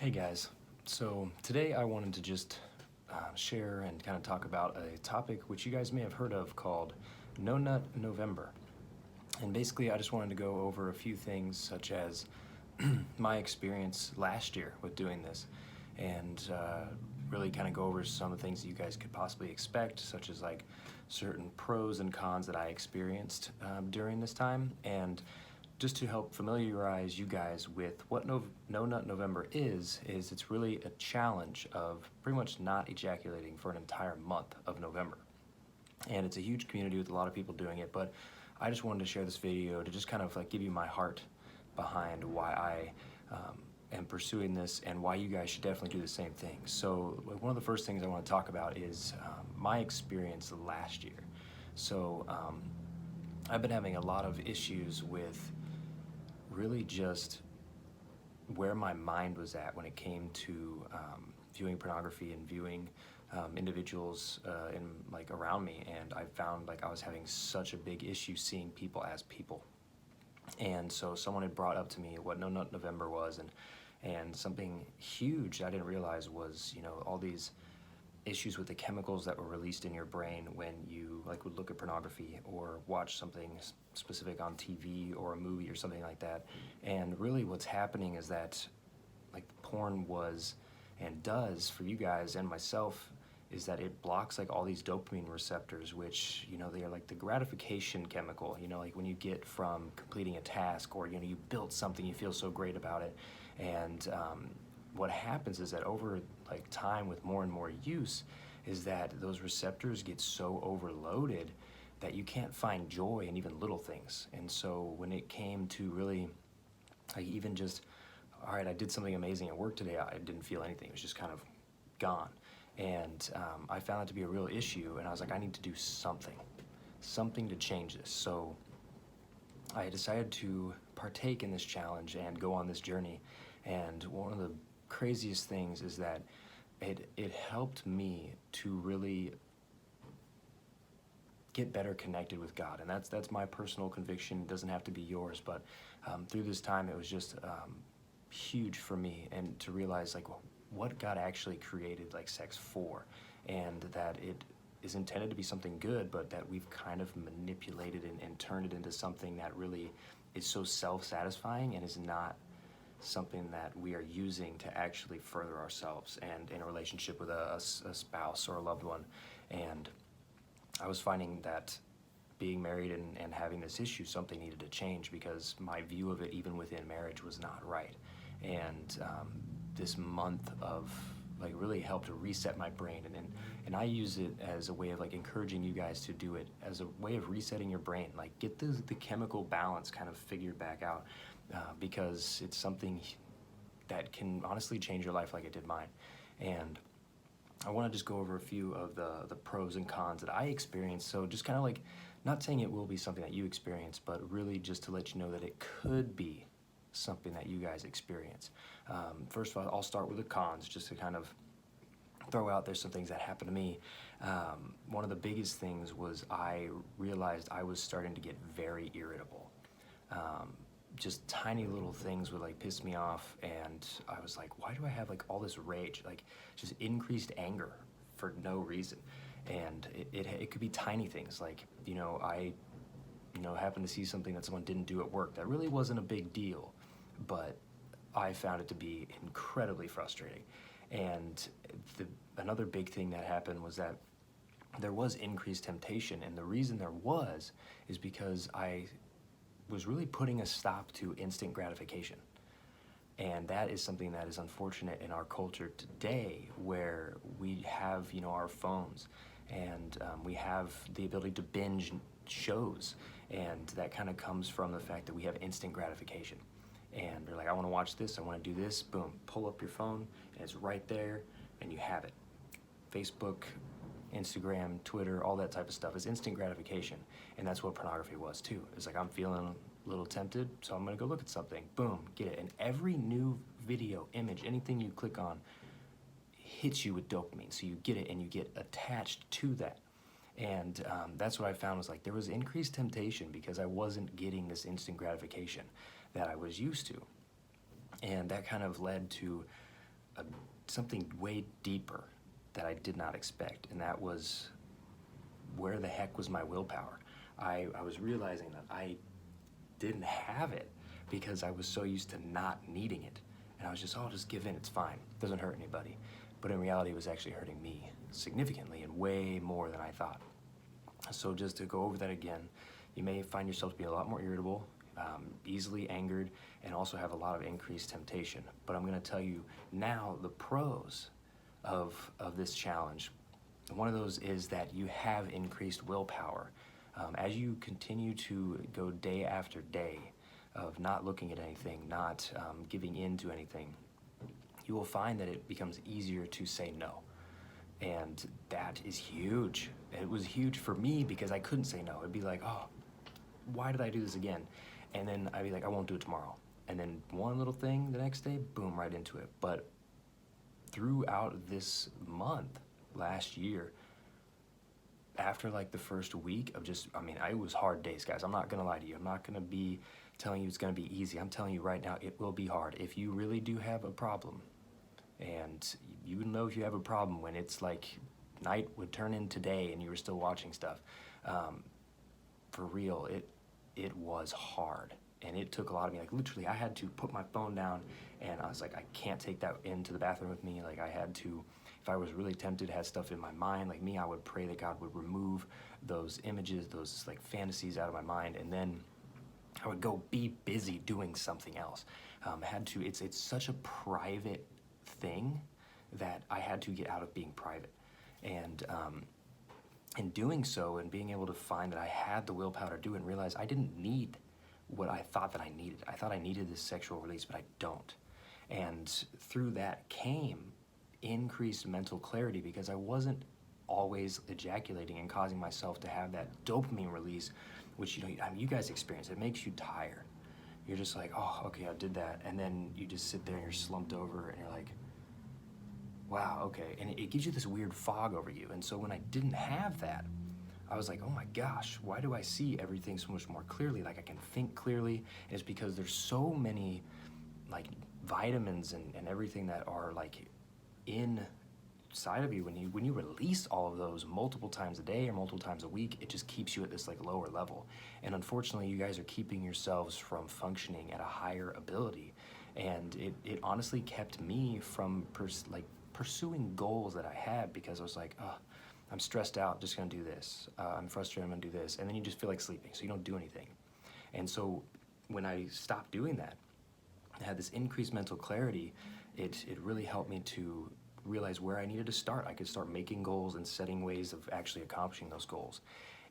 Hey guys, so today I wanted to just share and kind of talk about a topic which you guys may have heard of called No Nut November. And basically, I just wanted to go over a few things such as my experience last year with doing this and really kind of go over some of the things that you guys could possibly expect, such as like certain pros and cons that I experienced during this time. And just to help familiarize you guys with what No Nut November is it's really a challenge of pretty much not ejaculating for an entire month of November. And it's a huge community with a lot of people doing it, but I just wanted to share this video to just kind of like give you my heart behind why I am pursuing this and why you guys should definitely do the same thing. So one of the first things I want to talk about is my experience last year. So I've been having a lot of issues with really just where my mind was at when it came to viewing pornography and viewing individuals in like around me, and I found like I was having such a big issue seeing people as people. And so someone had brought up to me what No Nut November was, and something huge I didn't realize was, you know, all these issues with the chemicals that were released in your brain when you like would look at pornography or watch something specific on TV or a movie or something like that. And really what's happening is that like porn was and does for you guys and myself is that it blocks like all these dopamine receptors, which, you know, they are like the gratification chemical, you know, like when you get from completing a task or, you know, you built something, you feel so great about it. And what happens is that over like time with more and more use is that those receptors get so overloaded that you can't find joy in even little things. And so when it came to really like even just, all right, I did something amazing at work today, I didn't feel anything. It was just kind of gone. And I found that to be a real issue, and I was like, I need to do something to change this. So I decided to partake in this challenge and go on this journey. And one of the craziest things is that it helped me to really get better connected with God, and that's my personal conviction. It doesn't have to be yours, but through this time it was just huge for me, and to realize like what God actually created like sex for, and that it is intended to be something good, but that we've kind of manipulated and turned it into something that really is so self-satisfying and is not something that we are using to actually further ourselves and in a relationship with a spouse or a loved one. And I was finding that being married and having this issue, something needed to change because my view of it, even within marriage, was not right. And this month of like really helped to reset my brain, and I use it as a way of like encouraging you guys to do it as a way of resetting your brain, like get the chemical balance kind of figured back out, because it's something that can honestly change your life like it did mine. And I want to just go over a few of the pros and cons that I experienced. So just kind of like, not saying it will be something that you experience, but really just to let you know that it could be something that you guys experience. First of all, I'll start with the cons just to kind of throw out there some things that happened to me. One of the biggest things was I realized I was starting to get very irritable. Just tiny little things would like piss me off, and I was like, why do I have like all this rage, like just increased anger for no reason? And it could be tiny things like, you know, I happened to see something that someone didn't do at work that really wasn't a big deal, but I found it to be incredibly frustrating. And another big thing that happened was that there was increased temptation, and the reason there was is because I was really putting a stop to instant gratification. And that is something that is unfortunate in our culture today, where we have, you know, our phones, and we have the ability to binge shows, and that kind of comes from the fact that we have instant gratification. And they're like, I want to watch this, I want to do this, boom, pull up your phone, and it's right there, and you have it. Facebook, Instagram, Twitter, all that type of stuff is instant gratification, and that's what pornography was too. It's like, I'm feeling a little tempted, so I'm gonna go look at something, boom, get it. And every new video, image, anything you click on hits you with dopamine, so you get it and you get attached to that. And that's what I found was like there was increased temptation because I wasn't getting this instant gratification that I was used to. And that kind of led to a something way deeper that I did not expect, and that was, where the heck was my willpower? I was realizing that I didn't have it because I was so used to not needing it. And I was just, oh, just give in, it's fine. It doesn't hurt anybody. But in reality, it was actually hurting me significantly and way more than I thought. So just to go over that again, you may find yourself to be a lot more irritable, easily angered, and also have a lot of increased temptation. But I'm gonna tell you now the pros of this challenge. One of those is that you have increased willpower. As you continue to go day after day of not looking at anything, not giving in to anything, you will find that it becomes easier to say no. And that is huge. It was huge for me because I couldn't say no. It'd be like, oh, why did I do this again? And then I'd be like, I won't do it tomorrow. And then one little thing the next day, boom, right into it. But throughout this month, last year, after like the first week of just, it was hard days, guys. I'm not gonna lie to you. I'm not gonna be telling you it's gonna be easy. I'm telling you right now, it will be hard. If you really do have a problem, and you would know if you have a problem when it's like night would turn into day and you were still watching stuff. For real, it was hard. And it took a lot of me. Like literally, I had to put my phone down and I was like, I can't take that into the bathroom with me. Like I had to, if I was really tempted, had stuff in my mind, like me, I would pray that God would remove those images, those like fantasies out of my mind. And then I would go be busy doing something else. It's such a private thing that I had to get out of being private. And in doing so and being able to find that I had the willpower to do it and realize I didn't need what I thought that I needed. I thought I needed this sexual release, but I don't. And through that came increased mental clarity because I wasn't always ejaculating and causing myself to have that dopamine release, which you guys experience. It makes you tired. You're just like, oh, okay, I did that. And then you just sit there and you're slumped over and you're like, wow, okay. And it gives you this weird fog over you. And so when I didn't have that, I was like, oh my gosh, why do I see everything so much more clearly? Like I can think clearly. And it's because there's so many like vitamins and everything that are like inside of you. When you release all of those multiple times a day or multiple times a week, it just keeps you at this like lower level. And unfortunately, you guys are keeping yourselves from functioning at a higher ability. And it honestly kept me from pursuing goals that I had because I was like, oh, I'm stressed out, just gonna do this. I'm frustrated, I'm gonna do this. And then you just feel like sleeping, so you don't do anything. And so when I stopped doing that, I had this increased mental clarity. It really helped me to realize where I needed to start. I could start making goals and setting ways of actually accomplishing those goals.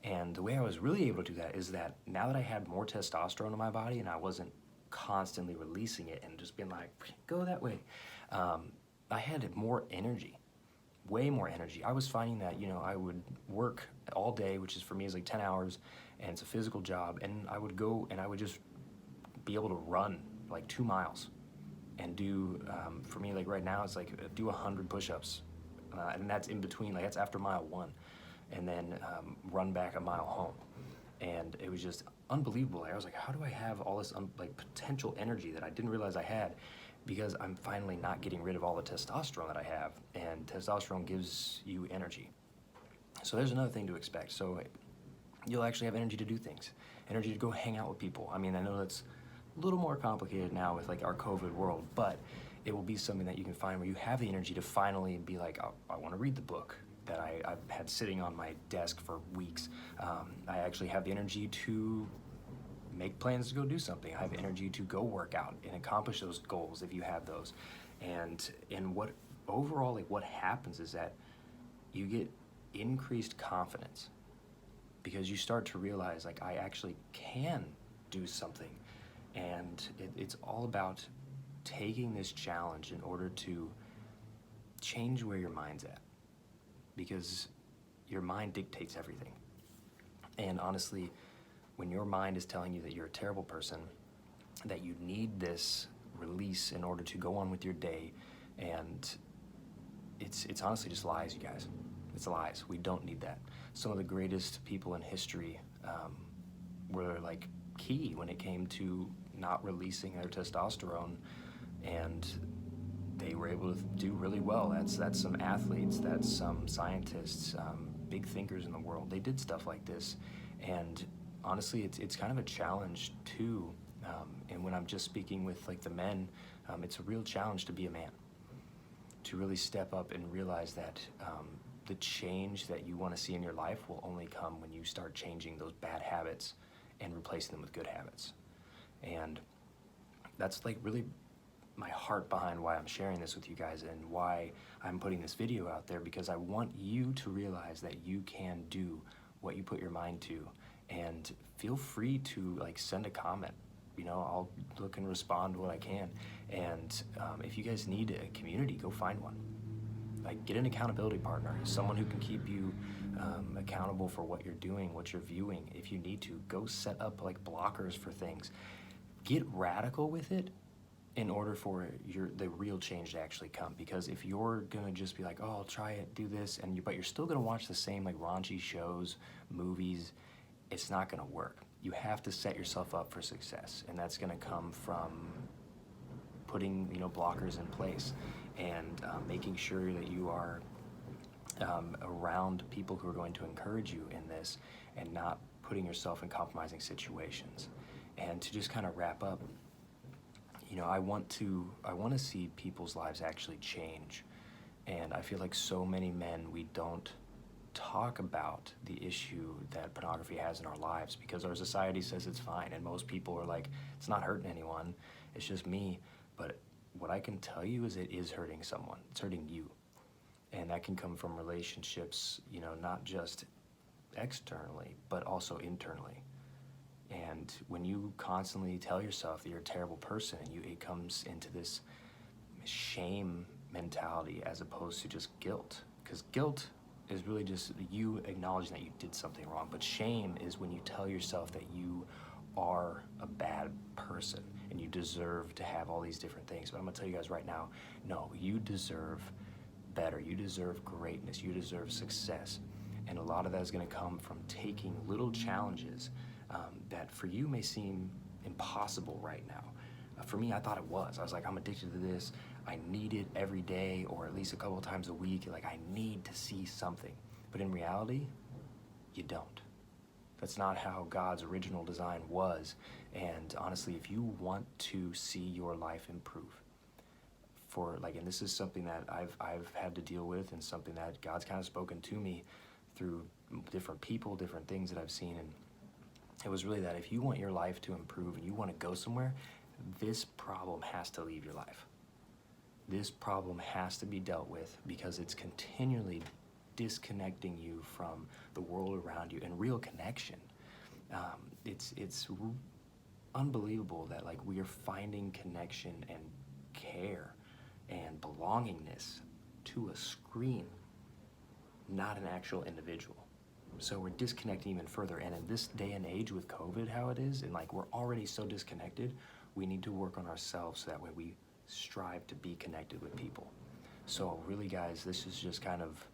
And the way I was really able to do that is that now that I had more testosterone in my body and I wasn't constantly releasing it and just being like, go that way, I had more energy, way more energy. I was finding that, I would work all day, which is for me is like 10 hours, and it's a physical job, and I would go and I would just be able to run like 2 miles and do, for me, like right now, it's like do 100 push-ups, and that's in between, like that's after mile 1, and then run back a mile home. And it was just unbelievable. I was like, how do I have all this potential energy that I didn't realize I had? Because I'm finally not getting rid of all the testosterone that I have, and testosterone gives you energy. So there's another thing to expect. So you'll actually have energy to do things, energy to go hang out with people. I know that's a little more complicated now with like our COVID world, but it will be something that you can find where you have the energy to finally be like, oh, I want to read the book that I've had sitting on my desk for weeks. I actually have the energy to make plans to go do something. I have energy to go work out and accomplish those goals if you have those. And what overall, like what happens is that you get increased confidence because you start to realize like I actually can do something. And it's all about taking this challenge in order to change where your mind's at, because your mind dictates everything. And honestly, when your mind is telling you that you're a terrible person, that you need this release in order to go on with your day, and it's honestly just lies, you guys. It's lies. We don't need that. Some of the greatest people in history were like key when it came to not releasing their testosterone and they were able to do really well. That's some athletes, that's some scientists, big thinkers in the world. They did stuff like this, and honestly, it's kind of a challenge too. And when I'm just speaking with like the men, it's a real challenge to be a man, to really step up and realize that the change that you want to see in your life will only come when you start changing those bad habits and replacing them with good habits. And that's like really my heart behind why I'm sharing this with you guys and why I'm putting this video out there, because I want you to realize that you can do what you put your mind to. And feel free to like send a comment. You know, I'll look and respond what I can. And if you guys need a community, go find one. Like, get an accountability partner, someone who can keep you accountable for what you're doing, what you're viewing. If you need to, go set up like blockers for things. Get radical with it in order for the real change to actually come. Because if you're gonna just be like, oh, I'll try it, do this, but you're still gonna watch the same like raunchy shows, movies, it's not gonna work. You have to set yourself up for success, and that's gonna come from putting blockers in place and making sure that you are around people who are going to encourage you in this and not putting yourself in compromising situations. And to just kind of wrap up, I want to see people's lives actually change. And I feel like so many men, we don't talk about the issue that pornography has in our lives because our society says it's fine, and most people are like, it's not hurting anyone, it's just me. But what I can tell you is it is hurting someone. It's hurting you. And that can come from relationships, not just externally, but also internally. And when you constantly tell yourself that you're a terrible person, it comes into this shame mentality as opposed to just guilt. Because guilt is really just you acknowledging that you did something wrong. But shame is when you tell yourself that you are a bad person and you deserve to have all these different things. But I'm gonna tell you guys right now, no, you deserve better. You deserve greatness. You deserve success. And a lot of that is gonna come from taking little challenges that for you may seem impossible right now. For me, I thought it was. I was like, I'm addicted to this. I need it every day or at least a couple of times a week. Like, I need to see something. But in reality, you don't. That's not how God's original design was. And honestly, if you want to see your life improve, and this is something that I've had to deal with, and something that God's kind of spoken to me through different people, different things that I've seen. And it was really that if you want your life to improve and you want to go somewhere, this problem has to leave your life. This problem has to be dealt with because it's continually disconnecting you from the world around you and real connection. It's unbelievable that like we are finding connection and care and belongingness to a screen, not an actual individual. So we're disconnecting even further. And in this day and age with COVID, how it is, and like we're already so disconnected, we need to work on ourselves so that way we strive to be connected with people. So really, guys, this is just kind of,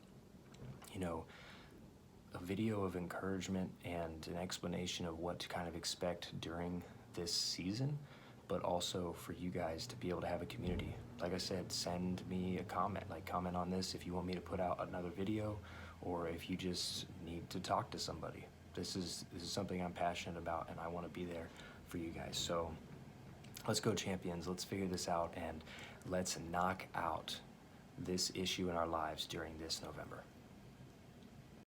a video of encouragement and an explanation of what to kind of expect during this season, but also for you guys to be able to have a community. Like I said, send me a comment, comment on this if you want me to put out another video, or if you just need to talk to somebody. This is something I'm passionate about, and I want to be there for you guys. So let's go, champions. Let's figure this out, and let's knock out this issue in our lives during this November.